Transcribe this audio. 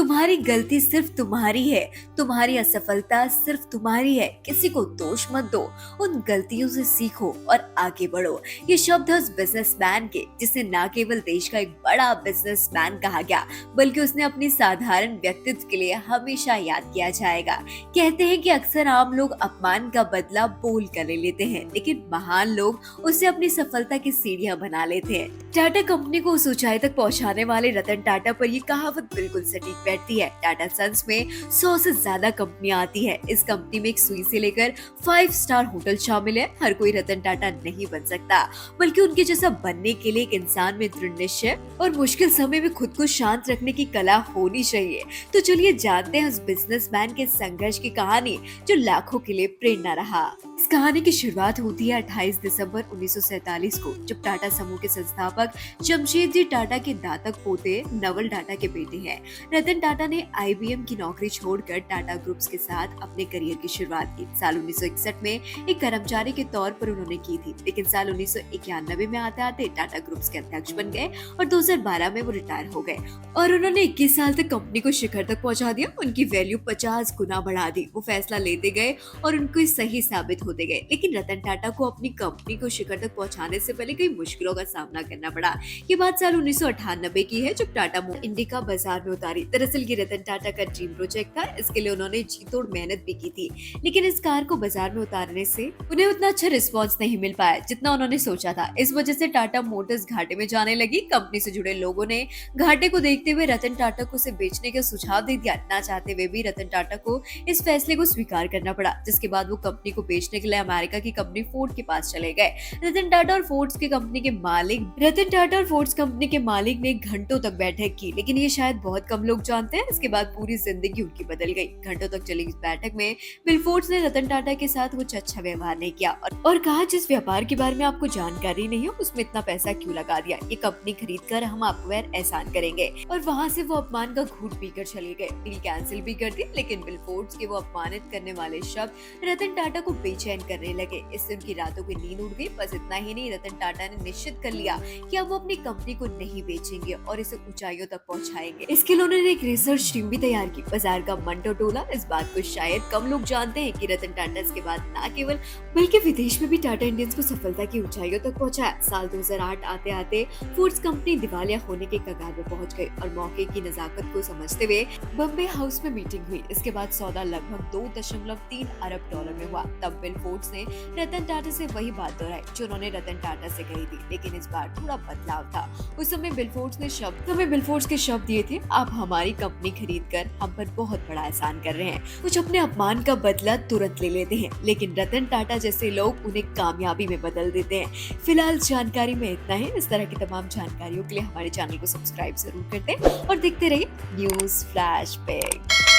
तुम्हारी गलती सिर्फ तुम्हारी है, तुम्हारी असफलता सिर्फ तुम्हारी है। किसी को दोष मत दो, उन गलतियों से सीखो और आगे बढ़ो। ये शब्द है उस बिजनेसमैन के जिसे न केवल देश का एक बड़ा बिजनेसमैन कहा गया, बल्कि उसने अपनी साधारण व्यक्तित्व के लिए हमेशा याद किया जाएगा। कहते हैं कि अक्सर आम लोग अपमान का बदला बोल कर ले लेते हैं, लेकिन महान लोग उसे अपनी सफलता की सीढ़ियां बना लेते हैं। टाटा कंपनी को उस ऊंचाई तक पहुंचाने वाले रतन टाटा पर ये कहावत बिल्कुल सटीक बैठती है। टाटा सन्स में 100 से ज्यादा कंपनियां आती है। इस कंपनी में एक सुई से लेकर 5 स्टार होटल शामिल है। हर कोई रतन टाटा नहीं बन सकता, बल्कि उनके जैसा बनने के लिए एक इंसान में दृढ़ निश्चय और मुश्किल समय में खुद को शांत रखने की कला होनी चाहिए। तो चलिए जानते हैं उस बिजनेसमैन के संघर्ष की कहानी जो लाखों के लिए प्रेरणा रहा। इस कहानी की शुरुआत होती है 28 दिसंबर 1947 को, जब टाटा समूह के संस्थापक जमशेदजी टाटा के दातक पोते नवल टाटा के बेटे हैं। रतन टाटा ने IBM की नौकरी छोड़कर टाटा ग्रुप्स के साथ अपने करियर की शुरुआत की। साल 1961 में एक कर्मचारी के तौर पर उन्होंने की थी, लेकिन साल 1991 में आते आते टाटा ग्रुप्स के अध्यक्ष बन गए और 2012 में वो रिटायर हो गए और उन्होंने 21 साल तक कंपनी को शिखर तक पहुंचा दिया। उनकी वैल्यू 50 गुना बढ़ा दी। वो फैसला लेते गए और उनको सही साबित होते गए। लेकिन रतन टाटा को अपनी कंपनी को शिखर तक पहुंचाने से पहले कई मुश्किलों का सामना करना पड़ा। ये बात साल 1998 की है, जब टाटा इंडिका बाजार में उतारी। दरअसल ये रतन टाटा का ड्रीम प्रोजेक्ट था। इसके लिए उन्होंने जी तोड़ मेहनत भी की थी, लेकिन इस कार को बाजार में उतारने से उन्हें उतना अच्छा रिस्पॉन्स नहीं मिल पाया जितना उन्होंने सोचा था। इस वजह से टाटा मोटर्स घाटे में जाने लगी। कंपनी से जुड़े लोगों ने घाटे को देखते हुए रतन टाटा को उसे बेचने का सुझाव दे दिया। ना चाहते हुए भी रतन टाटा को इस फैसले को स्वीकार करना पड़ा, जिसके बाद वो कंपनी को बेचने के लिए अमेरिका की कंपनी फोर्ड के पास चले गए। रतन टाटा और फोर्ड्स कंपनी के मालिक ने घंटों तक बैठक की, लेकिन ये शायद बहुत कम लोग जानते हैं। इसके बाद पूरी जिंदगी उनकी बदल गई। घंटों तक चली इस बैठक में बिल फोर्ड्स ने रतन टाटा के साथ कुछ अच्छा व्यवहार नहीं किया और कहा, जिस व्यापार के बारे में आपको जानकारी नहीं है उसमें इतना पैसा क्यों लगा दिया। ये कंपनी खरीद कर हम आपको एहसान करेंगे। और वहाँ से वो अपमान का घूंट पीकर चले गए। डील कैंसिल भी कर दी, लेकिन बिल फोर्ड्स के वो अपमानित करने वाले शब्द रतन टाटा को बेचैन करने लगे। इससे उनकी रातों की नींद उड़ गई। बस इतना ही नहीं, रतन टाटा ने निश्चित कर लिया कि अब वो अपनी कंपनी को नहीं बेचेंगे और इसे ऊंचाइयों तक पहुंचाएंगे। इसके लिए उन्होंने एक रिसर्च टीम भी तैयार की, बाजार का मंटो टोला। इस बात को शायद कम लोग जानते हैं कि रतन टाटा इसके बाद न केवल बल्कि विदेश में भी टाटा इंडियंस को सफलता की ऊंचाइयों तक पहुंचाया। साल 2008 आते आते फोर्ड्स कंपनी दिवालिया होने के कगार में पहुंच गई और मौके की नजाकत को समझते हुए बॉम्बे हाउस में मीटिंग हुई। इसके बाद सौदा लगभग $2.3 अरब में हुआ। तब बिल फोर्ड्स ने रतन टाटा से वही बात दोहराई जो उन्होंने रतन टाटा से कही थी, लेकिन इस बार थोड़ा बदलाव था। उस समय बिल फोर्ड्स के शब्द दिए थे, आप हमारी कंपनी खरीद कर हम पर बहुत बड़ा एहसान कर रहे हैं। कुछ अपने अपमान का बदला तुरंत ले लेते हैं, लेकिन रतन टाटा जैसे लोग उन्हें कामयाबी में बदल देते हैं। फिलहाल जानकारी में इतना है। इस तरह की तमाम जानकारियों के लिए हमारे चैनल को सब्सक्राइब जरूर करते हैं और देखते रहिए न्यूज़ फ्लैश बैक।